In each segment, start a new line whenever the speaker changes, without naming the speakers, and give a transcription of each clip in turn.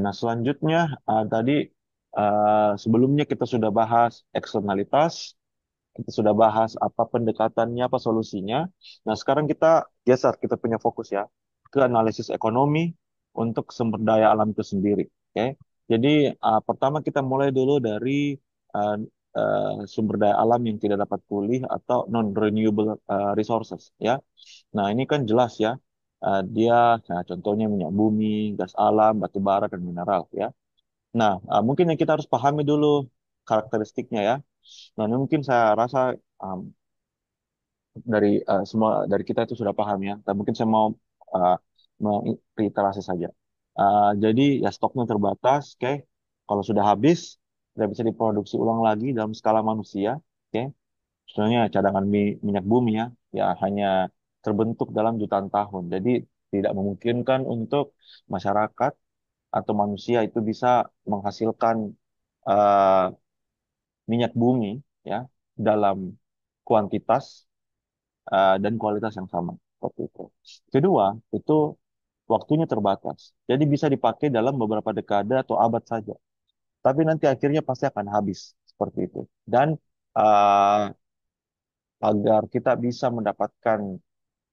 Nah, selanjutnya tadi sebelumnya kita sudah bahas eksternalitas, kita sudah bahas apa pendekatannya, apa solusinya. Nah, sekarang kita geser, kita punya fokus ya ke analisis ekonomi untuk sumber daya alam itu sendiri. Oke, jadi pertama kita mulai dulu dari uh, sumber daya alam yang tidak dapat pulih atau non-renewable resources ya. Nah, ini kan jelas ya. Dia, nah, contohnya minyak bumi, gas alam, batu bara, dan mineral ya. Nah, mungkin yang kita harus pahami dulu karakteristiknya ya. Nah, ini mungkin saya rasa um, semua dari kita itu sudah paham ya. Dan mungkin saya mau uh, reiterasi saja. Jadi ya stoknya terbatas, oke. Kalau sudah habis, tidak bisa diproduksi ulang lagi dalam skala manusia, oke. Sebenarnya cadangan minyak bumi ya, ya hanya terbentuk dalam jutaan tahun. Jadi tidak memungkinkan untuk masyarakat atau manusia itu bisa menghasilkan uh, minyak bumi ya dalam kuantitas dan kualitas yang sama seperti itu. Kedua, itu waktunya terbatas. Jadi bisa dipakai dalam beberapa dekade atau abad saja. Tapi nanti akhirnya pasti akan habis seperti itu. Dan uh, agar kita bisa mendapatkan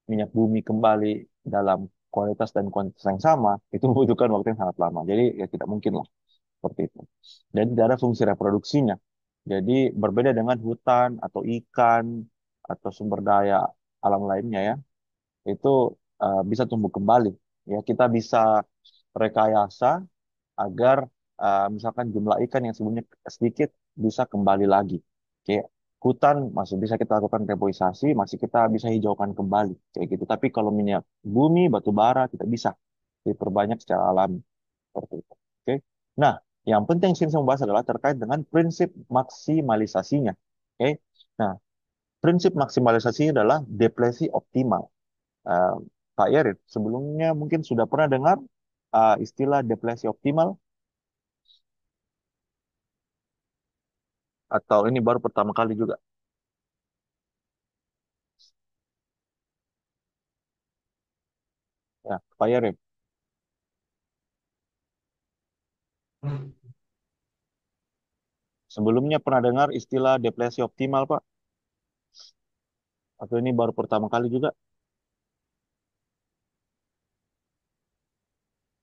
minyak bumi kembali dalam kualitas dan kuantitas yang sama, itu membutuhkan waktu yang sangat lama. Jadi ya tidak mungkin lah seperti itu. Dan tidak ada fungsi reproduksinya. Jadi berbeda dengan hutan atau ikan atau sumber daya alam lainnya ya, itu bisa tumbuh kembali. Ya, kita bisa rekayasa agar misalkan jumlah ikan yang sebelumnya sedikit bisa kembali lagi. Kayak hutan masih bisa kita lakukan reboisasi, masih kita bisa hijaukan kembali kayak gitu. Tapi kalau minyak bumi, batu bara tidak bisa diperbanyak secara alami seperti itu. Oke. Nah, yang penting sini saya membahas adalah terkait dengan prinsip maksimalisasinya. Oke. Nah, prinsip maksimalisasi adalah depresi optimal. Eh, Pak Yerit, sebelumnya mungkin sudah pernah dengar istilah depresi optimal atau ini baru pertama kali juga? Ya, Pak Yerit, sebelumnya pernah dengar istilah depresi optimal, Pak? Atau ini baru pertama kali juga?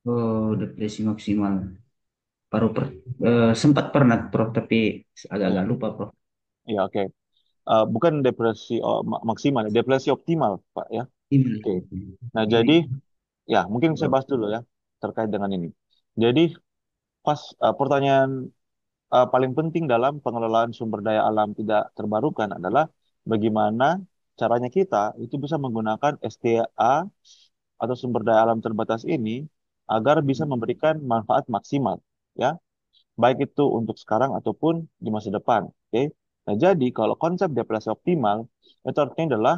Oh, depresi maksimal. Baru sempat pernah, Prof, tapi
Ya,
agak-agak lupa, Prof.
ya oke. Bukan depresi maksimal, ya, depresi optimal, Pak ya. Oke. Nah, jadi
Ini,
ya mungkin saya
Prof.
bahas dulu ya terkait dengan ini. Jadi pas pertanyaan paling penting dalam pengelolaan sumber daya alam tidak terbarukan adalah bagaimana caranya kita itu bisa menggunakan SDA atau sumber daya alam terbatas ini agar bisa memberikan manfaat maksimal, ya, baik itu untuk sekarang ataupun di masa depan. Oke. Nah, jadi kalau konsep deplesi optimal itu artinya adalah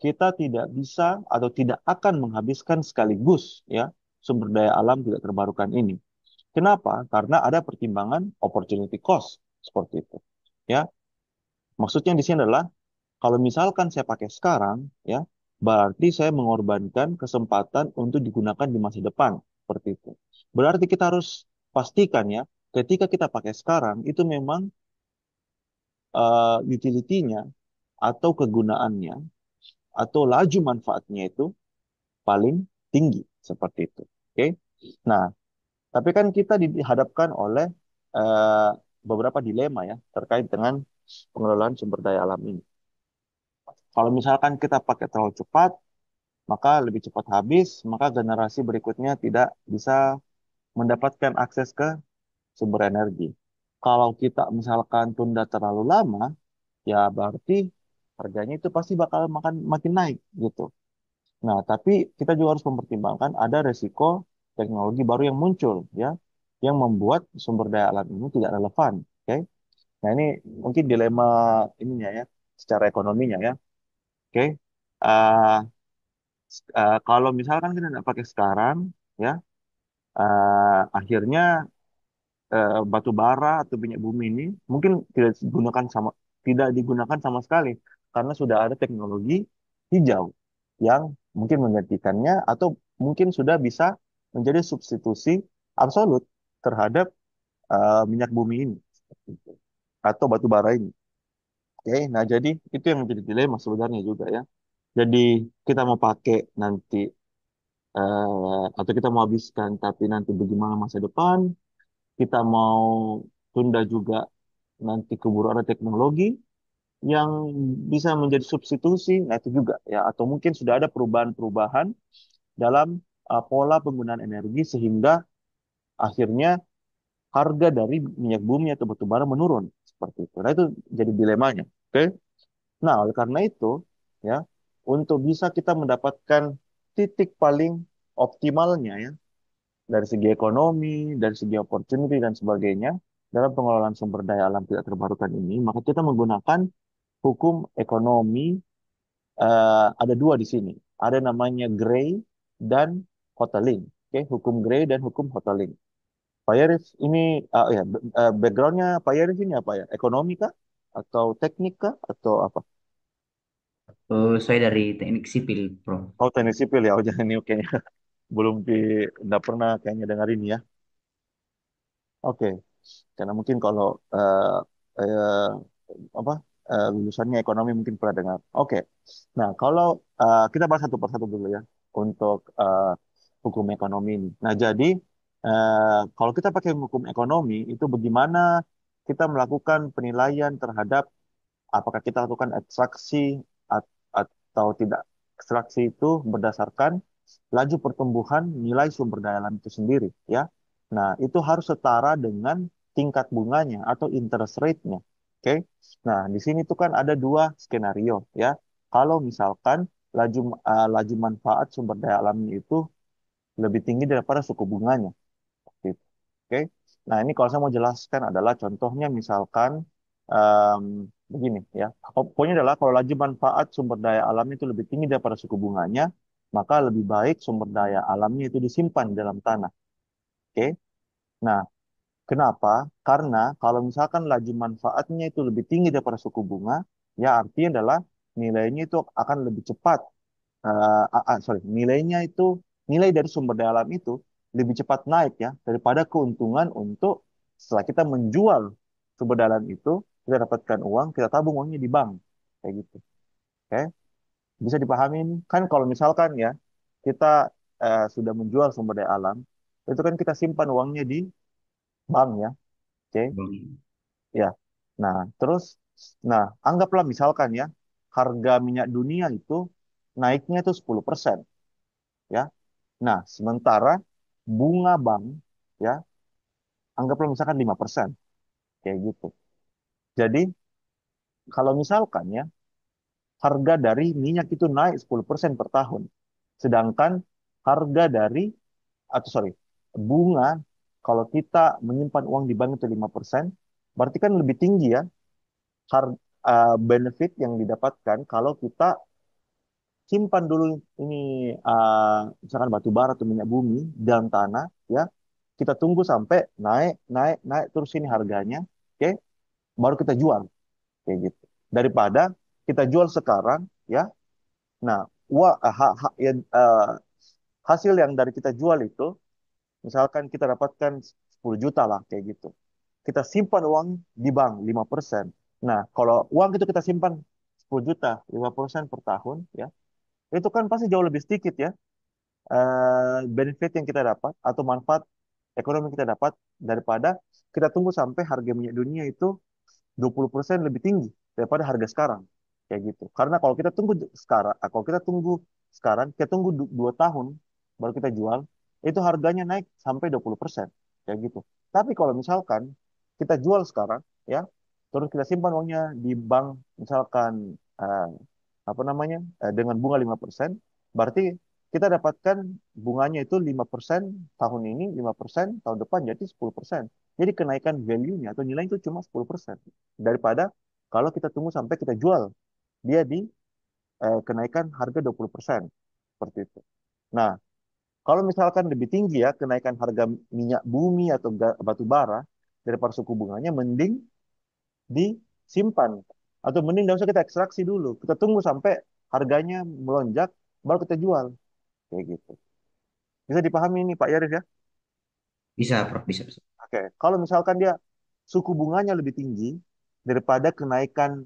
kita tidak bisa atau tidak akan menghabiskan sekaligus ya sumber daya alam tidak terbarukan ini. Kenapa? Karena ada pertimbangan opportunity cost seperti itu. Ya, maksudnya di sini adalah kalau misalkan saya pakai sekarang, ya, berarti saya mengorbankan kesempatan untuk digunakan di masa depan seperti itu. Berarti kita harus pastikan ya, ketika kita pakai sekarang itu memang utility-nya atau kegunaannya atau laju manfaatnya itu paling tinggi seperti itu. Oke. Nah, tapi kan kita dihadapkan oleh eh, beberapa dilema ya terkait dengan pengelolaan sumber daya alam ini. Kalau misalkan kita pakai terlalu cepat, maka lebih cepat habis, maka generasi berikutnya tidak bisa mendapatkan akses ke sumber energi. Kalau kita misalkan tunda terlalu lama, ya berarti harganya itu pasti bakal makin naik gitu. Nah, tapi kita juga harus mempertimbangkan ada resiko teknologi baru yang muncul ya, yang membuat sumber daya alam ini tidak relevan. Oke. Nah, ini mungkin dilema ininya ya, secara ekonominya ya. Oke. Ah, kalau misalkan kita tidak pakai sekarang, ya, akhirnya batu bara atau minyak bumi ini mungkin tidak digunakan sama sekali karena sudah ada teknologi hijau yang mungkin menggantikannya atau mungkin sudah bisa menjadi substitusi absolut. terhadap minyak bumi ini atau batu bara ini. Oke, nah jadi itu yang menjadi dilema sebenarnya juga ya. Jadi kita mau pakai nanti atau kita mau habiskan, tapi nanti bagaimana masa depan? Kita mau tunda juga nanti keburu ada teknologi yang bisa menjadi substitusi, nah itu juga ya. Atau mungkin sudah ada perubahan-perubahan dalam pola penggunaan energi sehingga akhirnya harga dari minyak bumi atau batu bara menurun seperti itu. Nah itu jadi dilemanya. Oke. Nah, oleh karena itu ya untuk bisa kita mendapatkan titik paling optimalnya ya dari segi ekonomi, dari segi opportunity dan sebagainya dalam pengelolaan sumber daya alam tidak terbarukan ini, maka kita menggunakan hukum ekonomi ada dua di sini. Ada namanya Gray dan Hotelling. Oke, hukum Gray dan hukum Hotelling. Pak Yaris ini ya backgroundnya Pak Yaris ini apa ya? Ekonomi kah? Atau teknik kah? Atau apa?
Saya dari teknik sipil, Bro.
Oh, teknik sipil ya. Oh, jangan ini oke. Belum nggak pernah kayaknya dengar ini ya. Oke, karena mungkin kalau eh, apa lulusannya ekonomi mungkin pernah dengar. Oke, nah kalau kita bahas satu persatu dulu ya untuk hukum ekonomi ini. Nah jadi kalau kita pakai hukum ekonomi itu bagaimana kita melakukan penilaian terhadap apakah kita lakukan ekstraksi atau tidak. Ekstraksi itu berdasarkan laju pertumbuhan nilai sumber daya alam itu sendiri, ya. Nah, itu harus setara dengan tingkat bunganya atau interest rate-nya. Oke. Nah, di sini tuh kan ada dua skenario, ya. Kalau misalkan laju manfaat sumber daya alamnya itu lebih tinggi daripada suku bunganya. Gitu. Oke. Nah, ini kalau saya mau jelaskan adalah contohnya misalkan em, begini ya. Pokoknya adalah kalau laju manfaat sumber daya alam itu lebih tinggi daripada suku bunganya, maka lebih baik sumber daya alamnya itu disimpan di dalam tanah. Oke. Nah, kenapa? Karena kalau misalkan laju manfaatnya itu lebih tinggi daripada suku bunga, ya artinya adalah nilainya itu akan lebih cepat sorry, nilai dari sumber daya alam itu lebih cepat naik ya daripada keuntungan untuk setelah kita menjual sumber daya alam itu kita dapatkan uang kita tabung uangnya di bank kayak gitu. Oke, bisa dipahami ini kan kalau misalkan ya kita sudah menjual sumber daya alam itu kan kita simpan uangnya di bank ya. Oke,
Bang.
ya. Nah, terus nah anggaplah misalkan ya harga minyak dunia itu naiknya itu 10%, ya. Nah, sementara bunga bank ya, anggaplah misalkan 5% kayak gitu. Jadi, kalau misalkan ya harga dari minyak itu naik 10% per tahun, sedangkan harga dari atau sorry, bunga kalau kita menyimpan uang di bank itu 5%, berarti kan lebih tinggi ya benefit yang didapatkan kalau kita simpan dulu ini misalkan batu bara atau minyak bumi dalam tanah ya kita tunggu sampai naik naik naik terus ini harganya oke baru kita jual kayak gitu daripada kita jual sekarang ya nah ya, hasil yang dari kita jual itu misalkan kita dapatkan 10 juta lah kayak gitu kita simpan uang di bank 5%. Nah kalau uang itu kita simpan 10 juta 5% per tahun ya itu kan pasti jauh lebih sedikit ya benefit yang kita dapat atau manfaat ekonomi yang kita dapat daripada kita tunggu sampai harga minyak dunia itu 20% lebih tinggi daripada harga sekarang. Kayak gitu. Karena kalau kita tunggu sekarang, kalau kita tunggu sekarang, kita tunggu 2 tahun baru kita jual, itu harganya naik sampai 20%. Kayak gitu. Tapi kalau misalkan kita jual sekarang, ya, terus kita simpan uangnya di bank, misalkan apa namanya, dengan bunga 5%, berarti kita dapatkan bunganya itu 5% tahun ini, 5% tahun depan, jadi 10%. Jadi kenaikan value-nya atau nilai itu cuma 10% daripada kalau kita tunggu sampai kita jual dia di kenaikan harga 20% seperti itu. Nah, kalau misalkan lebih tinggi ya kenaikan harga minyak bumi atau batu bara daripada suku bunganya mending disimpan atau mending nggak usah kita ekstraksi dulu. Kita tunggu sampai harganya melonjak baru kita jual kayak gitu. Bisa dipahami ini Pak Yarif ya?
Bisa, Prof. Bisa, bisa.
Oke, kalau misalkan dia suku bunganya lebih tinggi daripada kenaikan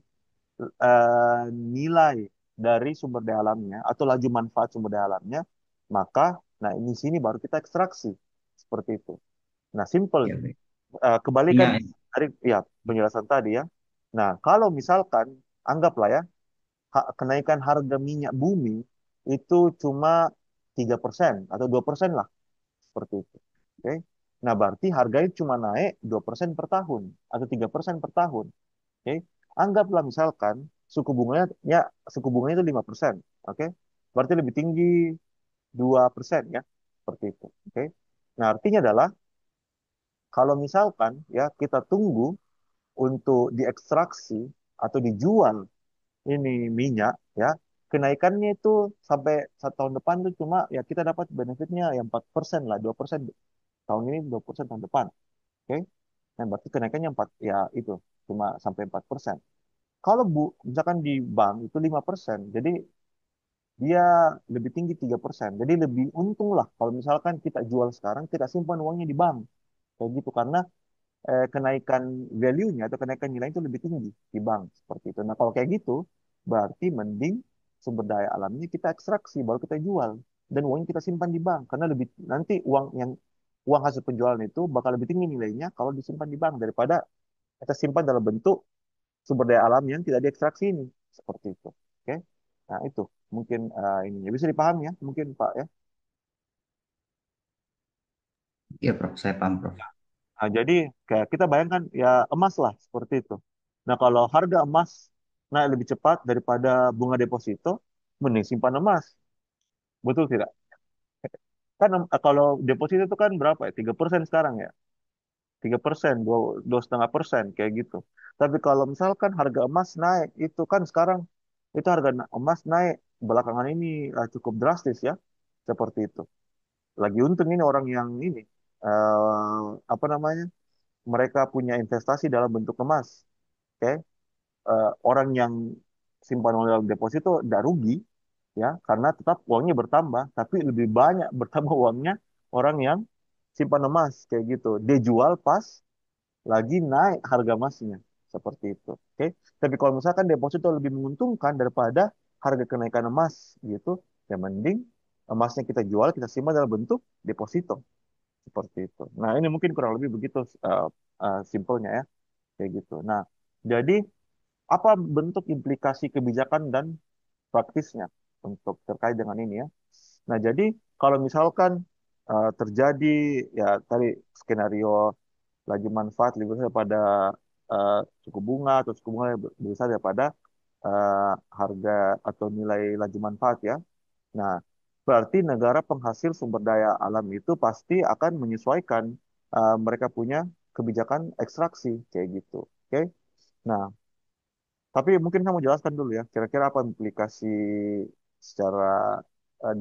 nilai dari sumber daya alamnya atau laju manfaat sumber daya alamnya, maka nah ini sini baru kita ekstraksi seperti itu. Nah, simple.
Ya, baik.
Kebalikan
Iya,
dari ya penjelasan tadi ya. Nah, kalau misalkan anggaplah ya kenaikan harga minyak bumi itu cuma 3% atau 2% lah seperti itu. Oke. Nah, berarti harganya cuma naik 2% per tahun atau 3% per tahun. Oke. Anggaplah misalkan suku bunganya ya suku bunganya itu 5%. Oke. Berarti lebih tinggi 2% ya. Seperti itu. Oke. Nah, artinya adalah kalau misalkan ya kita tunggu untuk diekstraksi atau dijual ini minyak ya, kenaikannya itu sampai 1 tahun depan tuh cuma ya kita dapat benefitnya yang 4% lah, 2% tahun ini, 2% tahun depan. Oke. Nah, berarti kenaikannya 4 ya itu cuma sampai 4%. Kalau misalkan di bank itu 5%, jadi dia lebih tinggi 3%. Jadi lebih untung lah kalau misalkan kita jual sekarang, kita simpan uangnya di bank. Kayak gitu karena kenaikan value-nya atau kenaikan nilai itu lebih tinggi di bank seperti itu. Nah, kalau kayak gitu, berarti mending sumber daya alamnya kita ekstraksi baru kita jual dan uangnya kita simpan di bank karena lebih nanti uang hasil penjualan itu bakal lebih tinggi nilainya kalau disimpan di bank daripada kita simpan dalam bentuk sumber daya alam yang tidak diekstraksi ini seperti itu. Oke. Nah, itu mungkin ini bisa dipahami ya, mungkin Pak ya.
iya Prof, saya paham Prof.
Nah, jadi kayak kita bayangkan ya emas lah seperti itu. Nah, kalau harga emas naik lebih cepat daripada bunga deposito, mending simpan emas. Betul tidak? Kan kalau deposito itu kan berapa ya? 3% sekarang ya. 3%, 2,5% kayak gitu. Tapi kalau misalkan harga emas naik, itu kan sekarang itu harga emas naik belakangan ini cukup drastis ya. Seperti itu. Lagi untung ini orang yang ini apa namanya? Mereka punya investasi dalam bentuk emas. Oke. Orang yang simpan uang dalam deposito tidak rugi ya karena tetap uangnya bertambah tapi lebih banyak bertambah uangnya orang yang simpan emas kayak gitu dia jual pas lagi naik harga emasnya seperti itu. Oke. Tapi kalau misalkan deposito lebih menguntungkan daripada harga kenaikan emas gitu ya mending emasnya kita jual kita simpan dalam bentuk deposito seperti itu. Nah, ini mungkin kurang lebih begitu simpelnya ya kayak gitu. Nah, jadi apa bentuk implikasi kebijakan dan praktisnya untuk terkait dengan ini ya. Nah, jadi kalau misalkan terjadi ya tadi skenario laju manfaat lebih besar daripada eh, suku bunga atau suku bunga lebih besar daripada eh, harga atau nilai laju manfaat ya. Nah, berarti negara penghasil sumber daya alam itu pasti akan menyesuaikan mereka punya kebijakan ekstraksi kayak gitu. Oke. Nah, tapi mungkin saya mau jelaskan dulu ya, kira-kira apa implikasi secara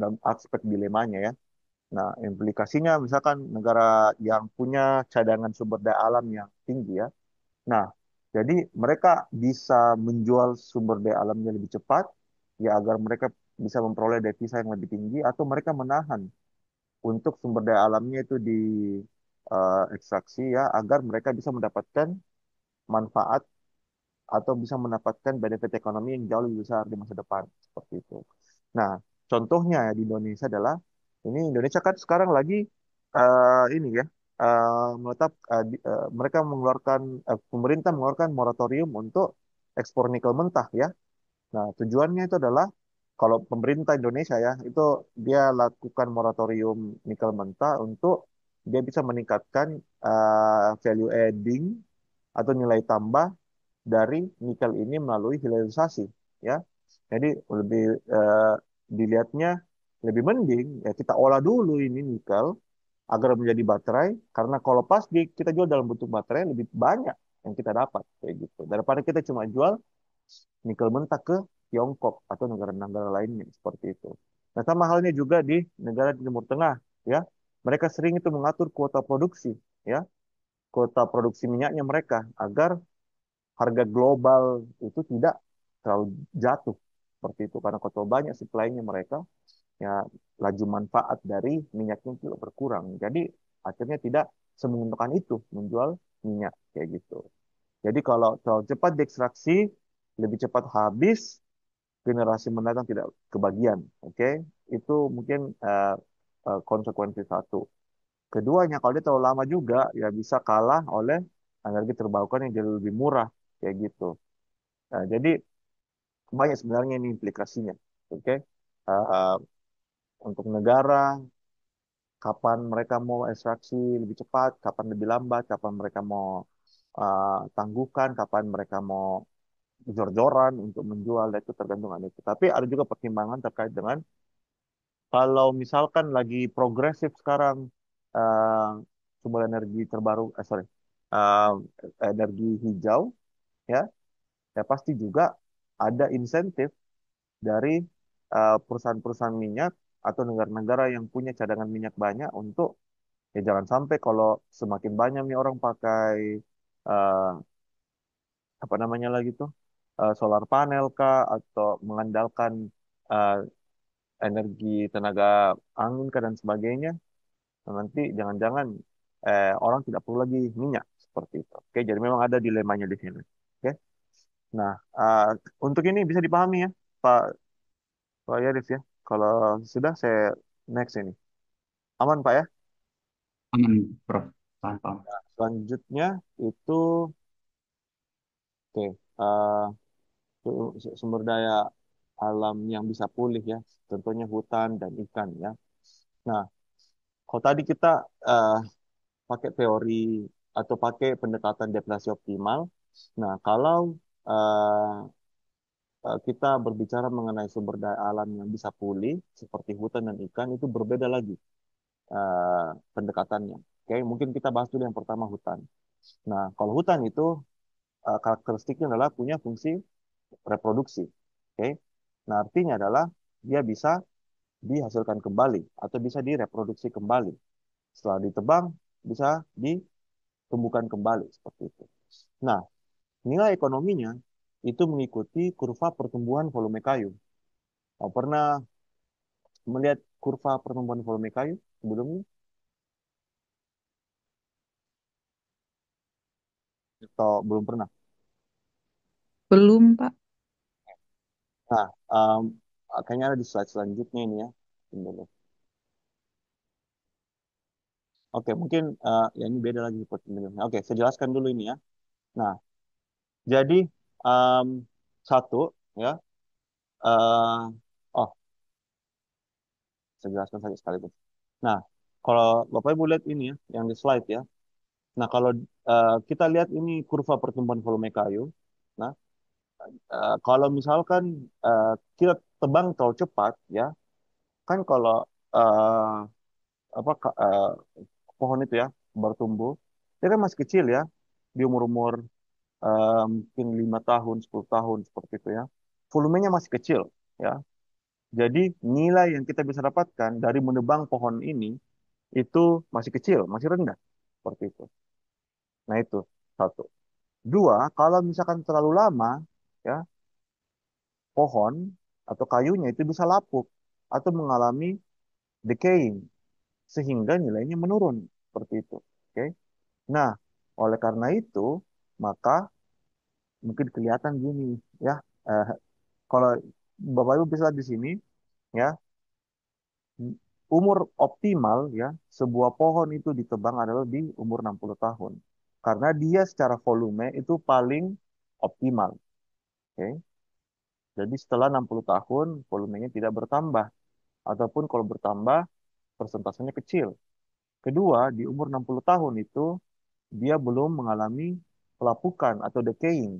dalam aspek dilemanya ya. Nah, implikasinya misalkan negara yang punya cadangan sumber daya alam yang tinggi ya. Nah, jadi mereka bisa menjual sumber daya alamnya lebih cepat, ya agar mereka bisa memperoleh devisa yang lebih tinggi, atau mereka menahan untuk sumber daya alamnya itu di ekstraksi ya, agar mereka bisa mendapatkan manfaat atau bisa mendapatkan benefit ekonomi yang jauh lebih besar di masa depan seperti itu. Nah, contohnya ya di Indonesia adalah ini Indonesia kan sekarang lagi ini ya mereka mengeluarkan pemerintah mengeluarkan moratorium untuk ekspor nikel mentah ya. Nah, tujuannya itu adalah kalau pemerintah Indonesia ya itu dia lakukan moratorium nikel mentah untuk dia bisa meningkatkan value adding atau nilai tambah dari nikel ini melalui hilirisasi ya. Jadi lebih eh, dilihatnya lebih mending ya kita olah dulu ini nikel agar menjadi baterai karena kalau pas kita jual dalam bentuk baterai lebih banyak yang kita dapat kayak gitu daripada kita cuma jual nikel mentah ke Tiongkok atau negara-negara lainnya seperti itu. Nah, sama halnya juga di negara di Timur Tengah ya. Mereka sering itu mengatur kuota produksi ya, kuota produksi minyaknya mereka agar harga global itu tidak terlalu jatuh seperti itu karena kalau banyak supply-nya mereka ya laju manfaat dari minyaknya itu berkurang. Jadi akhirnya tidak semenguntungkan itu menjual minyak kayak gitu. Jadi kalau terlalu cepat diekstraksi, lebih cepat habis, generasi mendatang tidak kebagian. Oke, itu mungkin konsekuensi satu. Keduanya, kalau dia terlalu lama juga, ya bisa kalah oleh energi terbarukan yang jauh lebih murah kayak gitu. Nah, jadi banyak sebenarnya ini implikasinya. Oke, Uh, untuk negara, kapan mereka mau ekstraksi lebih cepat, kapan lebih lambat, kapan mereka mau tangguhkan, kapan mereka mau jor-joran untuk menjual, dan itu tergantung ada itu. Tapi ada juga pertimbangan terkait dengan kalau misalkan lagi progresif sekarang eh, sumber energi terbaru, sorry, eh, energi hijau, ya, ya pasti juga ada insentif dari perusahaan-perusahaan minyak atau negara-negara yang punya cadangan minyak banyak untuk ya jangan sampai kalau semakin banyak nih orang pakai eh, apa namanya lagi tuh solar panel kah atau mengandalkan eh, energi tenaga angin kah dan sebagainya. Nah, nanti jangan-jangan orang tidak perlu lagi minyak seperti itu. Oke, jadi memang ada dilemanya di sini. Oke, nah untuk ini bisa dipahami ya, Pak Pak Yarif ya. Kalau sudah saya next ini. Aman Pak ya.
Aman, Prof. Paham, paham.
Selanjutnya itu oke sumber daya alam yang bisa pulih ya. Contohnya hutan dan ikan ya. Nah, kalau tadi kita eh, pakai teori atau pakai pendekatan deflasi optimal. Nah, kalau eh, kita berbicara mengenai sumber daya alam yang bisa pulih seperti hutan dan ikan itu berbeda lagi pendekatannya. Oke, mungkin kita bahas dulu yang pertama hutan. Nah, kalau hutan itu karakteristiknya adalah punya fungsi reproduksi. Oke. Nah, artinya adalah dia bisa dihasilkan kembali atau bisa direproduksi kembali. Setelah ditebang bisa ditumbuhkan kembali seperti itu. Nah, nilai ekonominya itu mengikuti kurva pertumbuhan volume kayu. Oh, pernah melihat kurva pertumbuhan volume kayu sebelumnya? Atau belum pernah?
Belum, Pak.
Nah, kayaknya ada di slide selanjutnya ini ya. Tunggu. Oke, mungkin ya ini beda lagi pertumbuhannya. Oke, saya jelaskan dulu ini ya. Nah, jadi em, satu ya, eh oh, saya jelaskan saja sekaligus. Nah, kalau Bapak Ibu lihat ini ya, yang di slide ya. Nah, kalau kita lihat ini kurva pertumbuhan volume kayu. Nah, kalau misalkan kita tebang terlalu cepat ya, kan kalau eh, apa pohon itu ya bertumbuh, dia kan masih kecil ya, di umur-umur mungkin 5 tahun, 10 tahun seperti itu ya. Volumenya masih kecil ya. Jadi nilai yang kita bisa dapatkan dari menebang pohon ini itu masih kecil, masih rendah seperti itu. Nah itu satu. Dua, kalau misalkan terlalu lama ya pohon atau kayunya itu bisa lapuk atau mengalami decaying sehingga nilainya menurun seperti itu. Oke. Nah, oleh karena itu maka mungkin kelihatan gini ya. Eh, kalau Bapak Ibu bisa lihat di sini ya, umur optimal ya sebuah pohon itu ditebang adalah di umur 60 tahun. Karena dia secara volume itu paling optimal. Oke. Jadi setelah 60 tahun volumenya tidak bertambah ataupun kalau bertambah persentasenya kecil. Kedua, di umur 60 tahun itu dia belum mengalami pelapukan atau decaying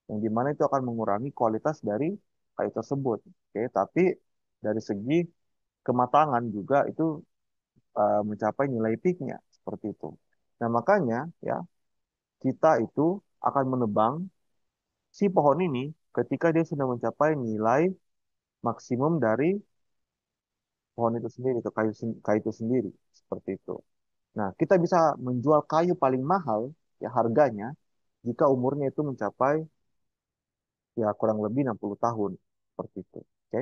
yang dimana itu akan mengurangi kualitas dari kayu tersebut. Oke, tapi dari segi kematangan juga itu mencapai nilai peaknya seperti itu. Nah, makanya ya kita itu akan menebang si pohon ini ketika dia sudah mencapai nilai maksimum dari pohon itu sendiri atau kayu itu sendiri seperti itu. Nah, kita bisa menjual kayu paling mahal ya harganya jika umurnya itu mencapai ya kurang lebih 60 tahun seperti itu. Oke.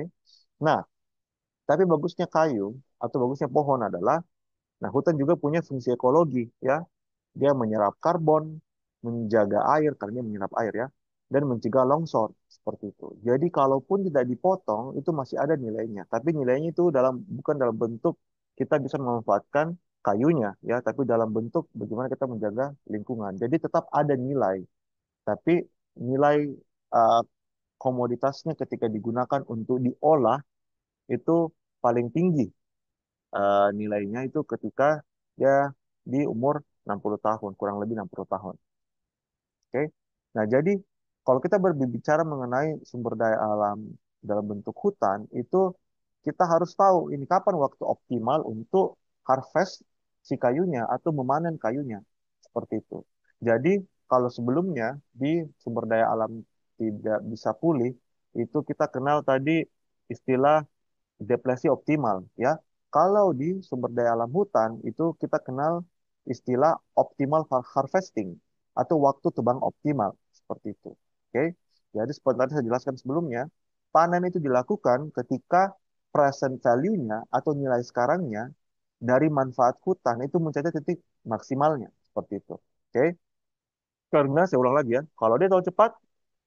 Nah, tapi bagusnya kayu atau bagusnya pohon adalah Nah, hutan juga punya fungsi ekologi, ya. Dia menyerap karbon, menjaga air karena dia menyerap air, ya, dan mencegah longsor seperti itu. Jadi kalaupun tidak dipotong itu masih ada nilainya. Tapi nilainya itu bukan dalam bentuk kita bisa memanfaatkan kayunya, ya, tapi dalam bentuk bagaimana kita menjaga lingkungan. Jadi tetap ada nilai, tapi nilai uh, komoditasnya ketika digunakan untuk diolah itu paling tinggi nilainya itu ketika dia di umur 60 tahun, kurang lebih 60 tahun. Oke. Nah, jadi kalau kita berbicara mengenai sumber daya alam dalam bentuk hutan, itu kita harus tahu ini kapan waktu optimal untuk harvest si kayunya atau memanen kayunya. Seperti itu. Jadi, kalau sebelumnya di sumber daya alam tidak bisa pulih, itu kita kenal tadi istilah depresi optimal, ya. Kalau di sumber daya alam hutan itu kita kenal istilah optimal harvesting atau waktu tebang optimal seperti itu. Oke. Jadi seperti tadi saya jelaskan sebelumnya, panen itu dilakukan ketika present value-nya atau nilai sekarangnya dari manfaat hutan itu mencapai titik maksimalnya seperti itu. Oke. Karena saya ulang lagi, ya, kalau dia terlalu cepat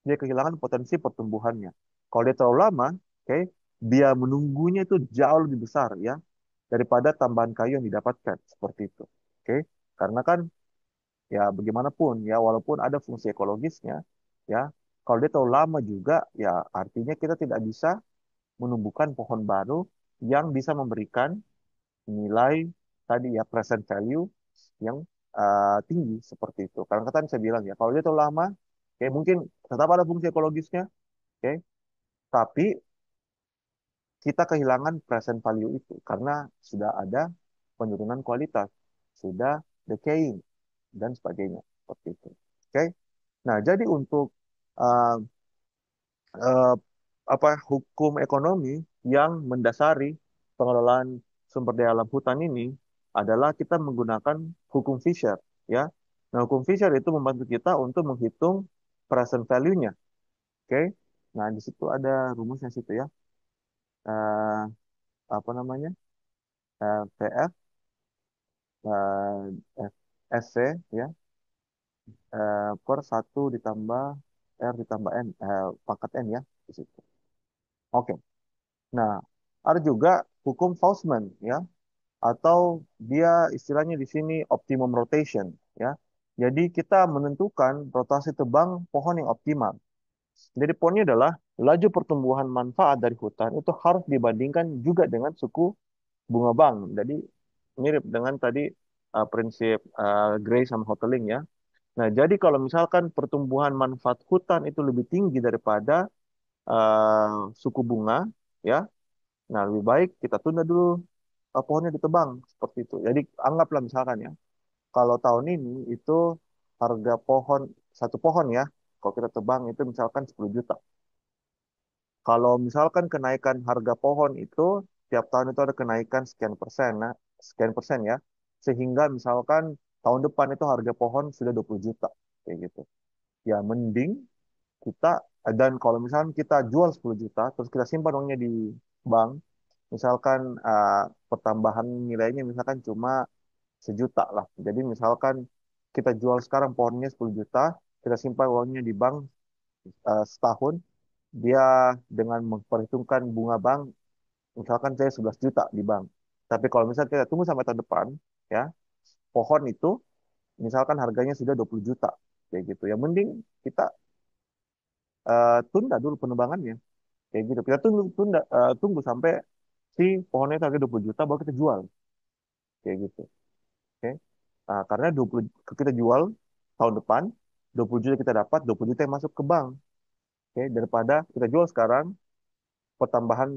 dia kehilangan potensi pertumbuhannya. Kalau dia terlalu lama, oke, biaya menunggunya itu jauh lebih besar, ya, daripada tambahan kayu yang didapatkan seperti itu. Oke, karena kan ya bagaimanapun, ya, walaupun ada fungsi ekologisnya, ya, kalau dia terlalu lama juga ya artinya kita tidak bisa menumbuhkan pohon baru yang bisa memberikan nilai tadi, ya, present value yang tinggi seperti itu. Karena kan saya bilang, ya, kalau dia terlalu lama, oke, mungkin tetap ada fungsi ekologisnya, oke, tapi kita kehilangan present value itu karena sudah ada penurunan kualitas, sudah decaying dan sebagainya seperti itu. Oke. Nah, jadi untuk uh, uh, hukum ekonomi yang mendasari pengelolaan sumber daya alam hutan ini adalah kita menggunakan hukum Fisher, ya. Nah, hukum Fisher itu membantu kita untuk menghitung present value-nya. Oke. Nah, di situ ada rumusnya situ, ya. Eh, apa namanya? PF eh, SC, ya, per 1 ditambah R ditambah N, pangkat N, ya, di situ. Oke. Nah, ada juga hukum Faustman, ya, atau dia istilahnya di sini optimum rotation, ya. Jadi kita menentukan rotasi tebang pohon yang optimal. Jadi poinnya adalah laju pertumbuhan manfaat dari hutan itu harus dibandingkan juga dengan suku bunga bank. Jadi mirip dengan tadi prinsip Gray sama Hoteling, ya. Nah, jadi kalau misalkan pertumbuhan manfaat hutan itu lebih tinggi daripada suku bunga, ya, nah lebih baik kita tunda dulu pohonnya ditebang seperti itu. Jadi anggaplah misalkan, ya, kalau tahun ini itu harga pohon satu pohon, ya, kalau kita tebang itu misalkan 10 juta. Kalau misalkan kenaikan harga pohon itu tiap tahun itu ada kenaikan sekian persen, nah sekian persen, ya, sehingga misalkan tahun depan itu harga pohon sudah 20 juta kayak gitu. Ya mending kita dan kalau misalkan kita jual 10 juta terus kita simpan uangnya di bank, misalkan pertambahan nilainya misalkan cuma 1 juta lah. Jadi misalkan kita jual sekarang pohonnya 10 juta, kita simpan uangnya di bank setahun, dia dengan memperhitungkan bunga bank, misalkan saya 11 juta di bank. Tapi kalau misalkan kita tunggu sampai tahun depan, ya, pohon itu misalkan harganya sudah 20 juta kayak gitu. Ya mending kita tunda dulu penebangannya kayak gitu. Kita tunggu sampai si pohonnya itu harga 20 juta baru kita jual kayak gitu. Oke. Nah, karena 20 kita jual tahun depan, 20 juta kita dapat, 20 juta yang masuk ke bank. Oke, daripada kita jual sekarang, pertambahan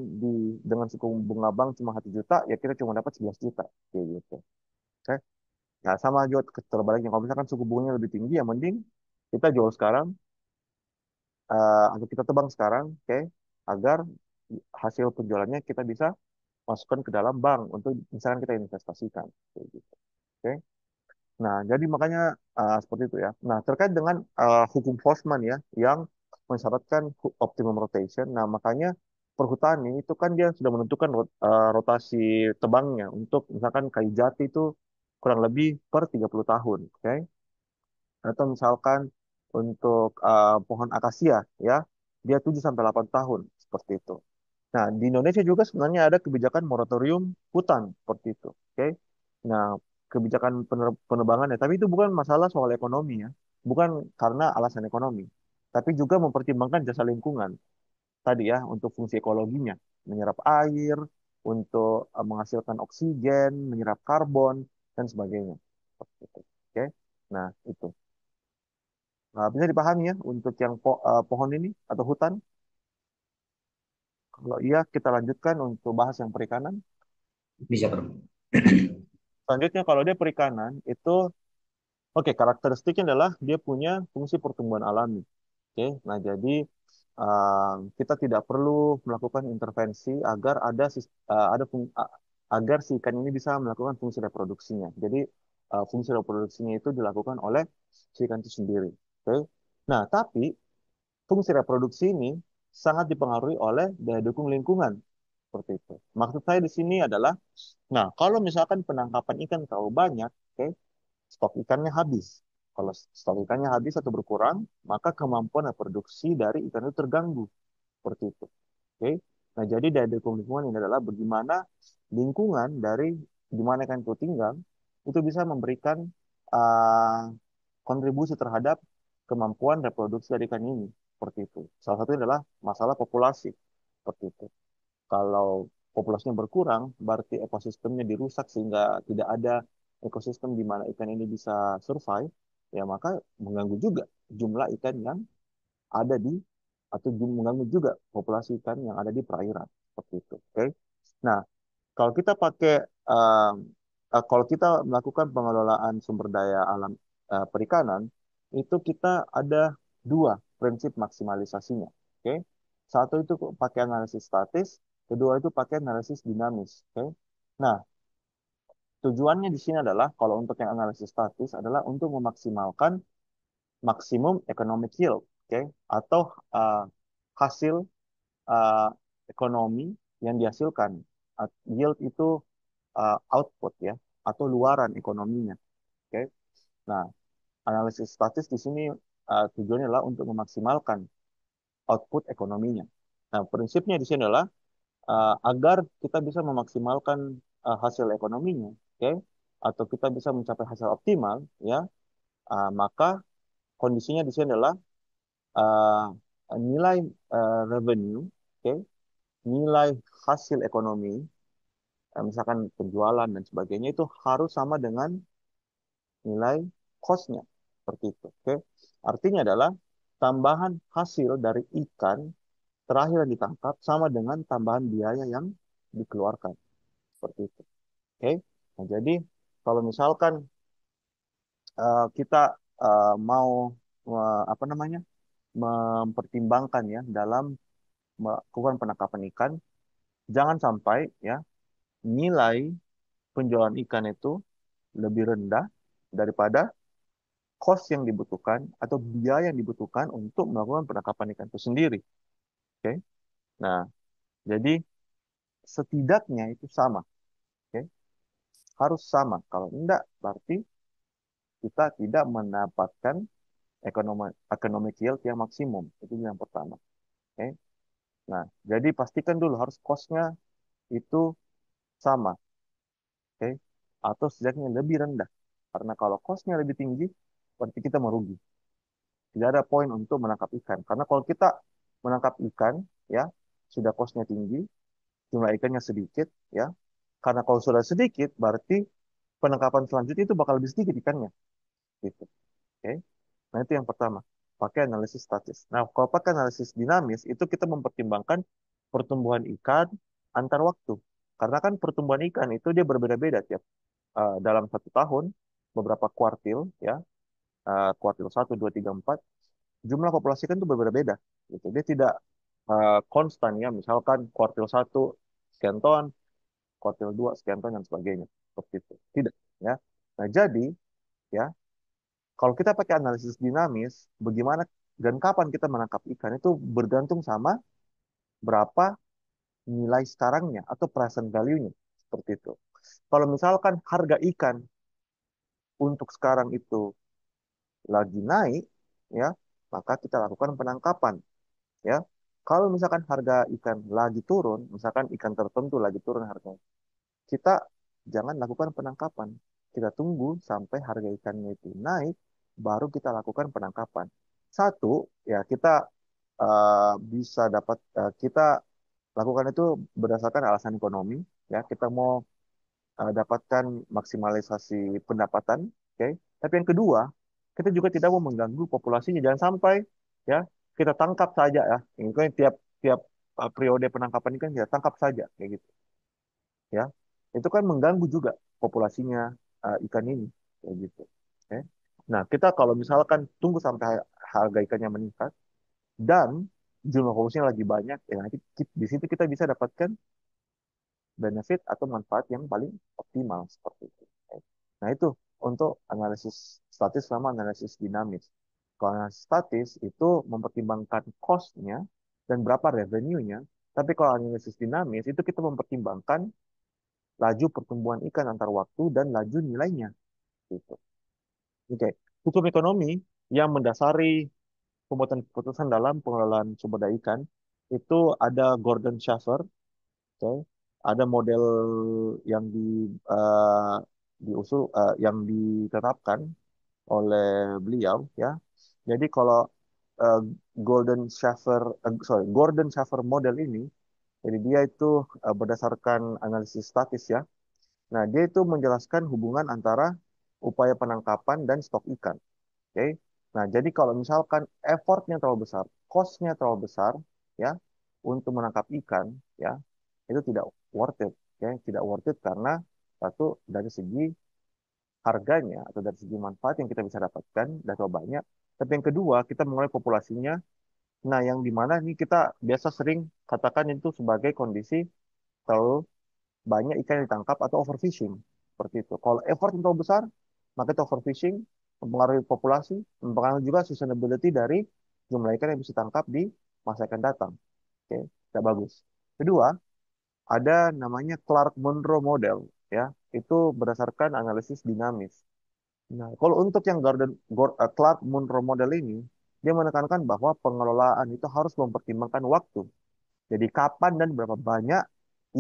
dengan suku bunga bank cuma 1 juta, ya kita cuma dapat 11 juta kayak gitu. Oke. Nah, sama juga terbaliknya kalau misalkan suku bunganya lebih tinggi, ya mending kita jual sekarang atau kita tebang sekarang, oke, agar hasil penjualannya kita bisa masukkan ke dalam bank untuk misalkan kita investasikan kayak gitu. Oke. Nah, jadi makanya seperti itu, ya. Nah, terkait dengan hukum Boltzmann, ya, yang mensyaratkan optimum rotation. Nah, makanya perhutani itu kan dia sudah menentukan rotasi tebangnya untuk misalkan kayu jati itu kurang lebih per 30 tahun, oke? Atau misalkan untuk pohon akasia ya, dia 7 sampai 8 tahun seperti itu. Nah, di Indonesia juga sebenarnya ada kebijakan moratorium hutan seperti itu, oke? Nah, kebijakan penebangannya, tapi itu bukan masalah soal ekonomi ya, bukan karena alasan ekonomi, tapi juga mempertimbangkan jasa lingkungan tadi ya untuk fungsi ekologinya, menyerap air, untuk menghasilkan oksigen, menyerap karbon dan sebagainya. Seperti itu. Oke. Nah, itu. Nah, bisa dipahami ya untuk yang pohon ini atau hutan. Kalau iya, kita lanjutkan untuk bahas yang perikanan.
Bisa, Bro.
Selanjutnya, kalau dia perikanan, itu oke, karakteristiknya adalah dia punya fungsi pertumbuhan alami. Oke, nah jadi kita tidak perlu melakukan intervensi agar agar si ikan ini bisa melakukan fungsi reproduksinya. Jadi fungsi reproduksinya itu dilakukan oleh si ikan itu sendiri. Oke. Nah, tapi fungsi reproduksi ini sangat dipengaruhi oleh daya dukung lingkungan seperti itu. Maksud saya di sini adalah, nah kalau misalkan penangkapan ikan terlalu banyak, oke, stok ikannya habis. Kalau stok ikannya habis atau berkurang, maka kemampuan reproduksi dari ikan itu terganggu. Seperti itu. Oke. Nah, jadi dari dukung lingkungan ini adalah bagaimana lingkungan dari di mana ikan itu tinggal itu bisa memberikan uh, kontribusi terhadap kemampuan reproduksi dari ikan ini. Seperti itu. Salah satunya adalah masalah populasi. Seperti itu. Kalau populasinya berkurang, berarti ekosistemnya dirusak sehingga tidak ada ekosistem di mana ikan ini bisa survive, ya maka mengganggu juga jumlah ikan yang ada di atau mengganggu juga populasi ikan yang ada di perairan seperti itu. Oke. Nah, kalau kita pakai um, kalau kita melakukan pengelolaan sumber daya alam perikanan, itu kita ada dua prinsip maksimalisasinya. Oke. Satu itu pakai analisis statis, kedua itu pakai analisis dinamis. Oke. Nah, tujuannya di sini adalah kalau untuk yang analisis statis adalah untuk memaksimalkan maksimum economic yield, oke, atau uh, hasil uh, ekonomi yang dihasilkan. Yield itu output ya, atau luaran ekonominya. Oke. Nah, analisis statis di sini tujuannya adalah untuk memaksimalkan output ekonominya. Nah, prinsipnya di sini adalah agar kita bisa memaksimalkan hasil ekonominya, oke, atau kita bisa mencapai hasil optimal, ya, maka kondisinya di sini adalah uh, nilai revenue, oke, nilai hasil ekonomi, misalkan penjualan dan sebagainya itu harus sama dengan nilai cost-nya. Seperti itu. Oke. Artinya adalah tambahan hasil dari ikan terakhir yang ditangkap sama dengan tambahan biaya yang dikeluarkan. Seperti itu. Oke. Nah, jadi kalau misalkan kita mau apa namanya mempertimbangkan ya dalam melakukan penangkapan ikan, jangan sampai ya nilai penjualan ikan itu lebih rendah daripada cost yang dibutuhkan atau biaya yang dibutuhkan untuk melakukan penangkapan ikan itu sendiri. Oke. Nah, jadi setidaknya itu sama. Oke. Harus sama. Kalau enggak, berarti kita tidak mendapatkan ekonomi economic yield yang maksimum. Itu yang pertama. Oke. Nah, jadi pastikan dulu harus cost-nya itu sama. Oke. Atau setidaknya lebih rendah. Karena kalau cost-nya lebih tinggi, berarti kita merugi. Tidak ada poin untuk menangkap ikan. Karena kalau kita menangkap ikan, ya, sudah cost-nya tinggi, jumlah ikannya sedikit, ya. Karena kalau sudah sedikit, berarti penangkapan selanjutnya itu bakal lebih sedikit ikannya, gitu. Oke. Nah, itu yang pertama. Pakai analisis statis. Nah, kalau pakai analisis dinamis, itu kita mempertimbangkan pertumbuhan ikan antar waktu. Karena kan pertumbuhan ikan itu dia berbeda-beda tiap dalam satu tahun, beberapa kuartil, ya, kuartil 1, 2, 3, 4, jumlah populasi ikan itu berbeda-beda. Gitu. Dia tidak konstan ya, misalkan kuartil 1 sekian ton, kuartil 2 sekian ton dan sebagainya. Seperti itu. Tidak, ya. Nah, jadi ya, kalau kita pakai analisis dinamis, bagaimana dan kapan kita menangkap ikan itu bergantung sama berapa nilai sekarangnya atau present value-nya seperti itu. Kalau misalkan harga ikan untuk sekarang itu lagi naik, ya, maka kita lakukan penangkapan, ya. Kalau misalkan harga ikan lagi turun, misalkan ikan tertentu lagi turun harganya, kita jangan lakukan penangkapan. Kita tunggu sampai harga ikannya itu naik, baru kita lakukan penangkapan. Satu, ya kita bisa dapat kita lakukan itu berdasarkan alasan ekonomi, ya kita mau dapatkan maksimalisasi pendapatan, oke. Tapi yang kedua, kita juga tidak mau mengganggu populasinya. Jangan sampai ya kita tangkap saja ya. Ini kan tiap tiap periode penangkapan ini kan kita tangkap saja kayak gitu, ya. Itu kan mengganggu juga populasinya ikan ini kayak gitu. Oke. Nah, kita kalau misalkan tunggu sampai harga ikannya meningkat dan jumlah populasinya lagi banyak, ya nanti di situ kita bisa dapatkan benefit atau manfaat yang paling optimal seperti itu. Nah, itu untuk analisis statis sama analisis dinamis. Kalau analisis statis itu mempertimbangkan cost-nya dan berapa revenue-nya. Tapi kalau analisis dinamis itu kita mempertimbangkan laju pertumbuhan ikan antar waktu dan laju nilainya. Gitu. Oke. Hukum ekonomi yang mendasari pembuatan keputusan dalam pengelolaan sumber daya ikan itu ada Gordon Shaffer. Oke. Ada model yang diusul yang ditetapkan oleh beliau, ya. Jadi kalau eh, Gordon Shaffer model ini, jadi dia itu berdasarkan analisis statis, ya. Nah, dia itu menjelaskan hubungan antara upaya penangkapan dan stok ikan. Oke. Nah, jadi kalau misalkan effortnya terlalu besar, cost-nya terlalu besar, ya, untuk menangkap ikan, ya, itu tidak worth it, ya, tidak worth it karena satu dari segi harganya atau dari segi manfaat yang kita bisa dapatkan dan terlalu banyak. Tapi yang kedua, kita mengurangi populasinya. Nah, yang dimana ini kita biasa sering katakan itu sebagai kondisi terlalu banyak ikan yang ditangkap atau overfishing. Seperti itu. Kalau effort yang terlalu besar, maka itu overfishing, mempengaruhi populasi, mempengaruhi juga sustainability dari jumlah ikan yang bisa tangkap di masa akan datang. Oke, tidak bagus. Kedua, ada namanya Clark Monroe model, ya. Itu berdasarkan analisis dinamis. Nah, kalau untuk yang Clark Monroe model ini, dia menekankan bahwa pengelolaan itu harus mempertimbangkan waktu. Jadi kapan dan berapa banyak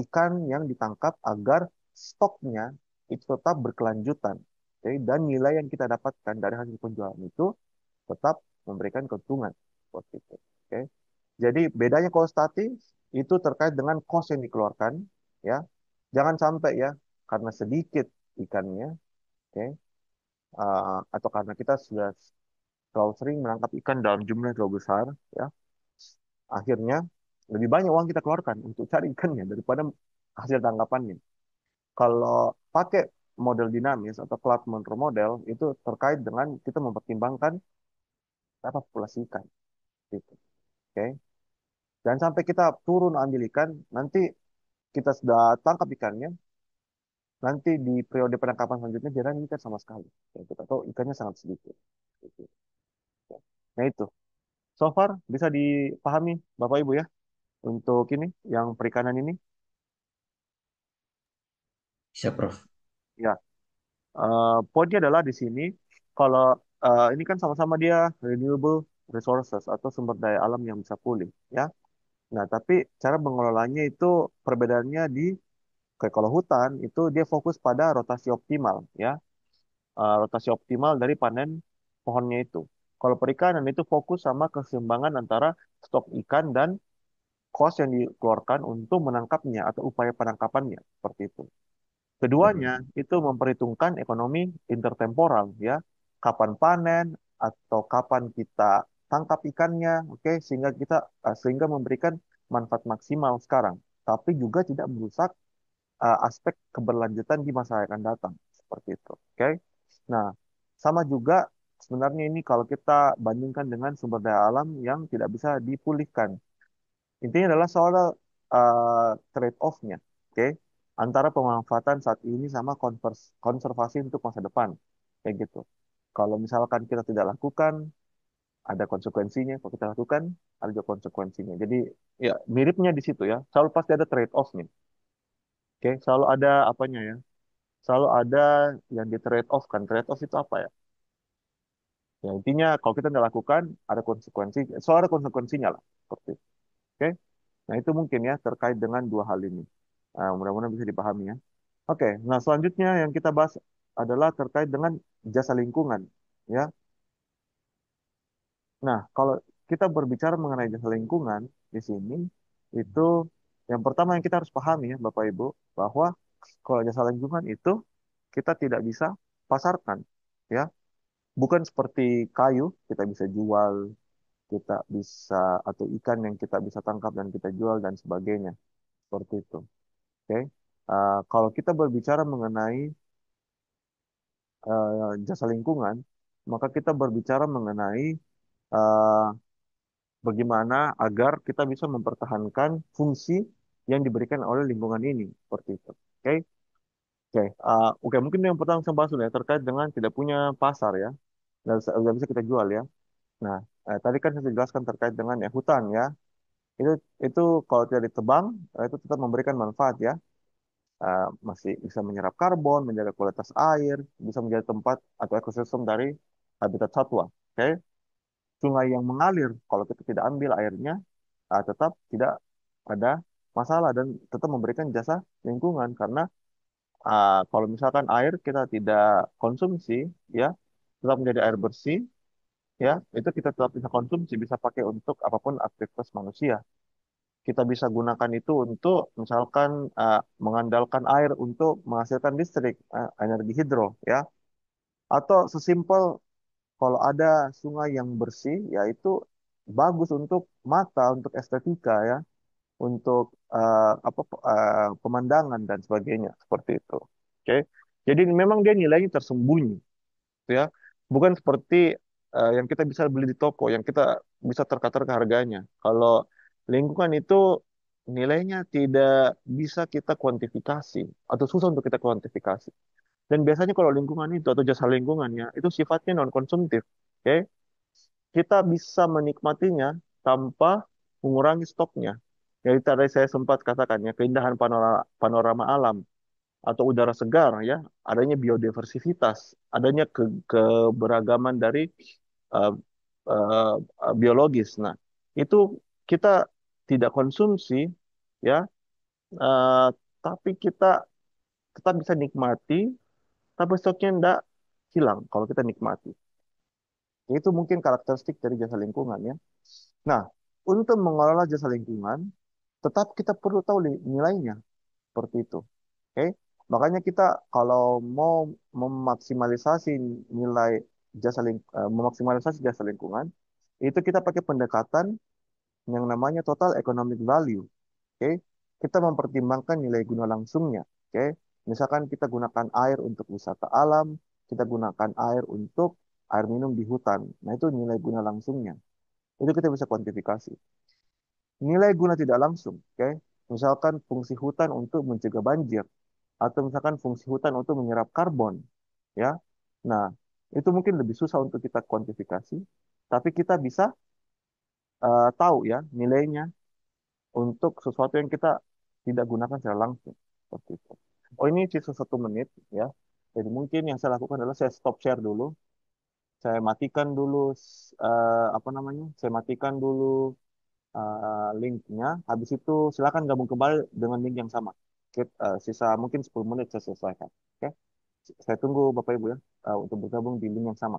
ikan yang ditangkap agar stoknya itu tetap berkelanjutan. Oke, dan nilai yang kita dapatkan dari hasil penjualan itu tetap memberikan keuntungan. Seperti itu. Oke. Jadi bedanya kalau statis itu terkait dengan cost yang dikeluarkan, ya. Jangan sampai ya karena sedikit ikannya, oke, atau karena kita sudah terlalu sering menangkap ikan dalam jumlah yang terlalu besar, ya, akhirnya lebih banyak uang kita keluarkan untuk cari ikannya daripada hasil tangkapannya. Kalau pakai model dinamis atau Clark Monroe model itu terkait dengan kita mempertimbangkan berapa populasi ikan, gitu. Oke. Dan sampai kita turun ambil ikan, nanti kita sudah tangkap ikannya, nanti di periode penangkapan selanjutnya jarang ikan sama sekali. Ya, kita tahu ikannya sangat sedikit. Gitu. Nah itu, so far bisa dipahami Bapak Ibu ya untuk ini yang perikanan ini.
Bisa, Prof.
Ya, poinnya adalah di sini kalau ini kan sama-sama dia renewable resources atau sumber daya alam yang bisa pulih, ya. Nah, tapi cara mengelolanya itu perbedaannya di kayak kalau hutan itu dia fokus pada rotasi optimal, ya. Rotasi optimal dari panen pohonnya itu. Kalau perikanan itu fokus sama keseimbangan antara stok ikan dan cost yang dikeluarkan untuk menangkapnya atau upaya penangkapannya seperti itu. Keduanya itu memperhitungkan ekonomi intertemporal, ya. Kapan panen atau kapan kita tangkap ikannya, oke, sehingga memberikan manfaat maksimal sekarang, tapi juga tidak merusak aspek keberlanjutan di masa yang akan datang seperti itu. Oke. Nah, sama juga sebenarnya ini kalau kita bandingkan dengan sumber daya alam yang tidak bisa dipulihkan. Intinya adalah soal trade-off-nya, oke, antara pemanfaatan saat ini sama konservasi untuk masa depan, kayak gitu. Kalau misalkan kita tidak lakukan ada konsekuensinya kalau kita lakukan, ada juga konsekuensinya. Jadi ya miripnya di situ ya. Selalu pasti ada trade off-nya. Oke, selalu ada apanya ya? Selalu ada yang di trade off kan. Trade off itu apa ya? Ya intinya kalau kita tidak lakukan ada konsekuensi, selalu ada konsekuensinya lah. Seperti itu. Oke. Nah, itu mungkin ya terkait dengan dua hal ini. Mudah-mudahan bisa dipahami ya. Oke, nah selanjutnya yang kita bahas adalah terkait dengan jasa lingkungan. Ya, nah kalau kita berbicara mengenai jasa lingkungan di sini, itu yang pertama yang kita harus pahami ya Bapak Ibu, bahwa kalau jasa lingkungan itu kita tidak bisa pasarkan. Ya, bukan seperti kayu, kita bisa jual, kita bisa, atau ikan yang kita bisa tangkap dan kita jual dan sebagainya. Seperti itu. Oke. Kalau kita berbicara mengenai jasa lingkungan, maka kita berbicara mengenai eh, bagaimana agar kita bisa mempertahankan fungsi yang diberikan oleh lingkungan ini, seperti itu. Oke, oke. Mungkin yang pertama saya bahas dulu ya terkait dengan tidak punya pasar ya, dan nggak bisa kita jual ya. Nah, tadi kan saya jelaskan terkait dengan hutan ya. Itu itu kalau tidak ditebang, itu tetap memberikan manfaat ya. Masih bisa menyerap karbon, menjaga kualitas air, bisa menjadi tempat atau ekosistem dari habitat satwa. Oke, sungai yang mengalir, kalau kita tidak ambil airnya, tetap tidak ada masalah dan tetap memberikan jasa lingkungan karena kalau misalkan air kita tidak konsumsi, ya, tetap menjadi air bersih, ya, itu kita tetap bisa konsumsi, bisa pakai untuk apapun aktivitas manusia. Kita bisa gunakan itu untuk misalkan mengandalkan air untuk menghasilkan listrik, energi hidro, ya. Atau sesimpel kalau ada sungai yang bersih, ya itu bagus untuk mata, untuk estetika, ya, untuk pemandangan dan sebagainya, seperti itu. Oke. Jadi memang dia nilainya tersembunyi, gitu ya. Bukan seperti yang kita bisa beli di toko, yang kita bisa terka-terka harganya. Kalau lingkungan itu nilainya tidak bisa kita kuantifikasi atau susah untuk kita kuantifikasi. Dan biasanya kalau lingkungan itu atau jasa lingkungannya itu sifatnya non konsumtif. Oke, kita bisa menikmatinya tanpa mengurangi stoknya. Jadi tadi saya sempat katakan ya keindahan panorama alam atau udara segar ya, adanya biodiversitas, adanya keberagaman dari uh, uh, biologis. Nah, itu kita tidak konsumsi ya, uh, tapi kita tetap bisa nikmati, tapi stoknya tidak hilang kalau kita nikmati. Itu mungkin karakteristik dari jasa lingkungan ya. Nah, untuk mengelola jasa lingkungan, tetap kita perlu tahu nilainya seperti itu. Oke, makanya kita kalau mau memaksimalisasi nilai memaksimalisasi jasa lingkungan, itu kita pakai pendekatan yang namanya total economic value. Oke, kita mempertimbangkan nilai guna langsungnya. Oke, misalkan kita gunakan air untuk wisata alam, kita gunakan air untuk air minum di hutan. Nah, itu nilai guna langsungnya. Itu kita bisa kuantifikasi. Nilai guna tidak langsung, oke? Misalkan fungsi hutan untuk mencegah banjir, atau misalkan fungsi hutan untuk menyerap karbon, ya. Nah, itu mungkin lebih susah untuk kita kuantifikasi, tapi kita bisa tahu ya nilainya untuk sesuatu yang kita tidak gunakan secara langsung, seperti itu. Oh, ini sisa 1 menit, ya. Jadi mungkin yang saya lakukan adalah saya stop share dulu, saya matikan dulu apa namanya? Saya matikan dulu linknya. Habis itu silakan gabung kembali dengan link yang sama. Oke, sisa mungkin 10 menit saya selesaikan. Oke, saya tunggu Bapak Ibu ya untuk bergabung di link yang sama.